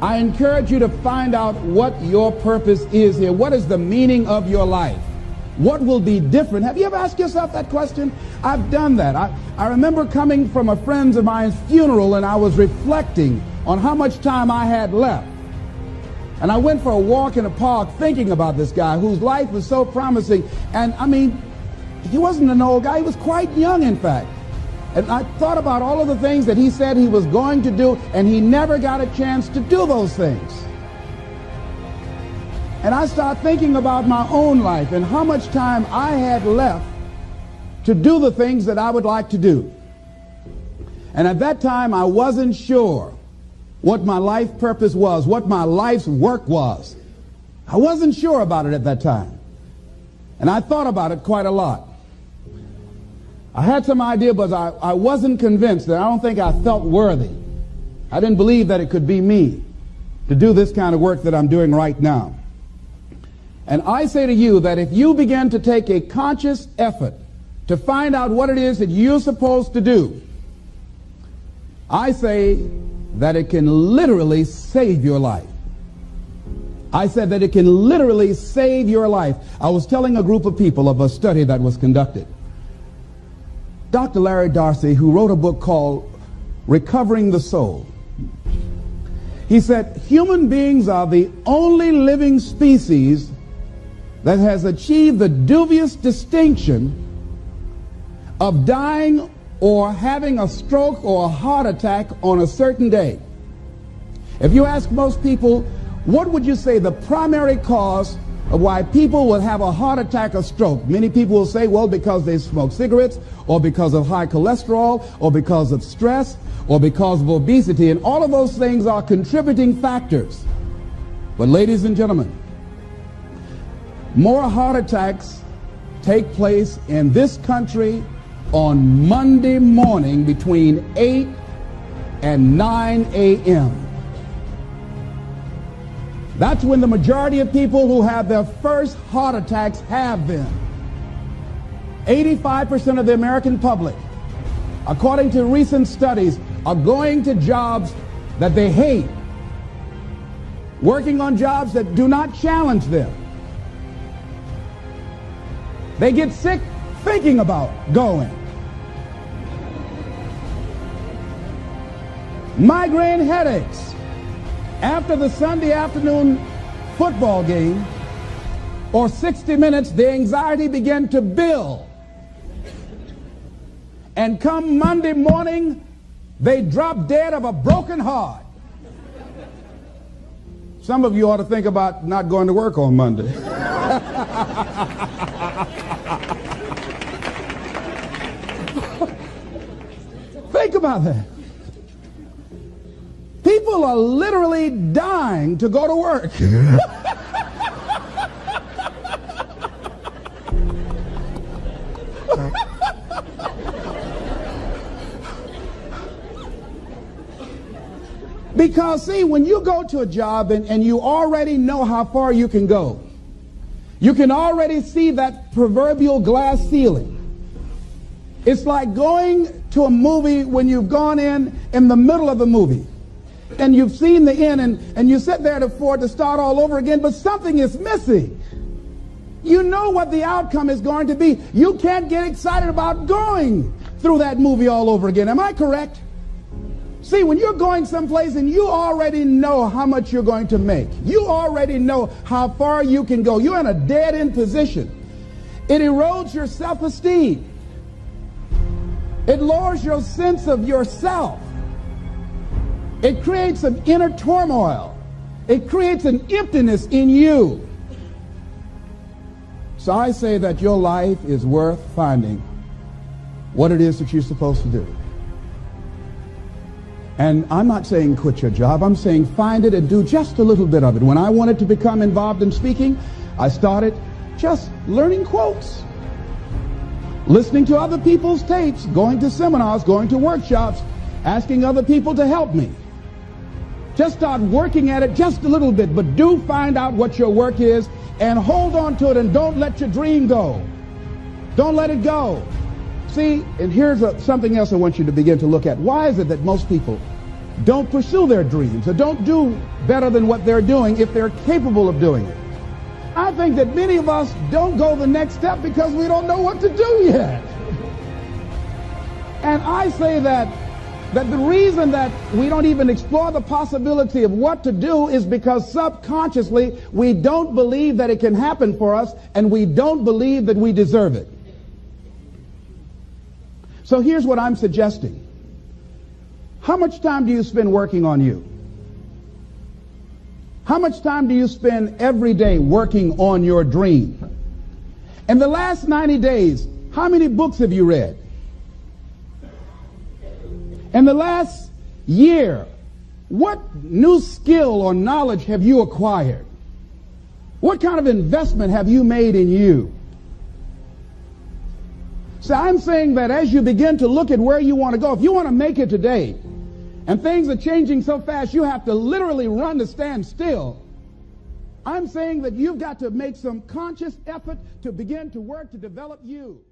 I encourage you to find out what your purpose is here. What is the meaning of your life? What will be different? Have you ever asked yourself that question? I've done that. I remember coming from a friend of mine's funeral, and I was reflecting on how much time I had left. And I went for a walk in a park thinking about this guy whose life was so promising. And I mean, he wasn't an old guy. He was quite young, in fact. And I thought about all of the things that he said he was going to do, and he never got a chance to do those things. And I started thinking about my own life and how much time I had left to do the things that I would like to do. And at that time, I wasn't sure what my life purpose was, what my life's work was. I wasn't sure about it at that time. And I thought about it quite a lot. I had some idea, but I wasn't convinced, and I don't think I felt worthy. I didn't believe that it could be me to do this kind of work that I'm doing right now. And I say to you that if you begin to take a conscious effort to find out what it is that you're supposed to do, I say that it can literally save your life. I said that it can literally save your life. I was telling a group of people of a study that was conducted. Dr. Larry Darcy, who wrote a book called Recovering the Soul, he said, human beings are the only living species that has achieved the dubious distinction of dying or having a stroke or a heart attack on a certain day. If you ask most people, what would you say the primary cause of why people will have a heart attack or stroke? Many people will say, well, because they smoke cigarettes, or because of high cholesterol, or because of stress, or because of obesity. And all of those things are contributing factors. But ladies and gentlemen, more heart attacks take place in this country on Monday morning between 8 and 9 a.m. That's when the majority of people who have their first heart attacks have been. 85% of the American public, according to recent studies, are going to jobs that they hate, working on jobs that do not challenge them. They get sick thinking about going. Migraine headaches after the Sunday afternoon football game or 60 minutes, the anxiety began to build. And come Monday morning, they drop dead of a broken heart. Some of you ought to think about not going to work on Monday. Think about that. People are literally dying to go to work. Because, see, when you go to a job and you already know how far you can go, you can already see that proverbial glass ceiling. It's like going to a movie when you've gone in the middle of the movie, and you've seen the end, and you sit there to start all over again, but something is missing. You know what the outcome is going to be. You can't get excited about going through that movie all over again. Am I correct? See, when you're going someplace and you already know how much you're going to make, you already know how far you can go, you're in a dead-end position. It erodes your self-esteem. It lowers your sense of yourself. It creates an inner turmoil. It creates an emptiness in you. So I say that your life is worth finding what it is that you're supposed to do. And I'm not saying quit your job. I'm saying find it and do just a little bit of it. When I wanted to become involved in speaking, I started just learning quotes, listening to other people's tapes, going to seminars, going to workshops, asking other people to help me. Just start working at it just a little bit, but do find out what your work is and hold on to it, and don't let your dream go. Don't let it go. See, and here's something else I want you to begin to look at. Why is it that most people don't pursue their dreams or don't do better than what they're doing if they're capable of doing it. I think that many of us don't go the next step because we don't know what to do yet. And I say that the reason that we don't even explore the possibility of what to do is because subconsciously we don't believe that it can happen for us, and we don't believe that we deserve it. So here's what I'm suggesting. How much time do you spend working on you? How much time do you spend every day working on your dream? In the last 90 days, how many books have you read? In the last year, what new skill or knowledge have you acquired? What kind of investment have you made in you? So I'm saying that as you begin to look at where you want to go, if you want to make it today, and things are changing so fast you have to literally run to stand still, I'm saying that you've got to make some conscious effort to begin to work to develop you.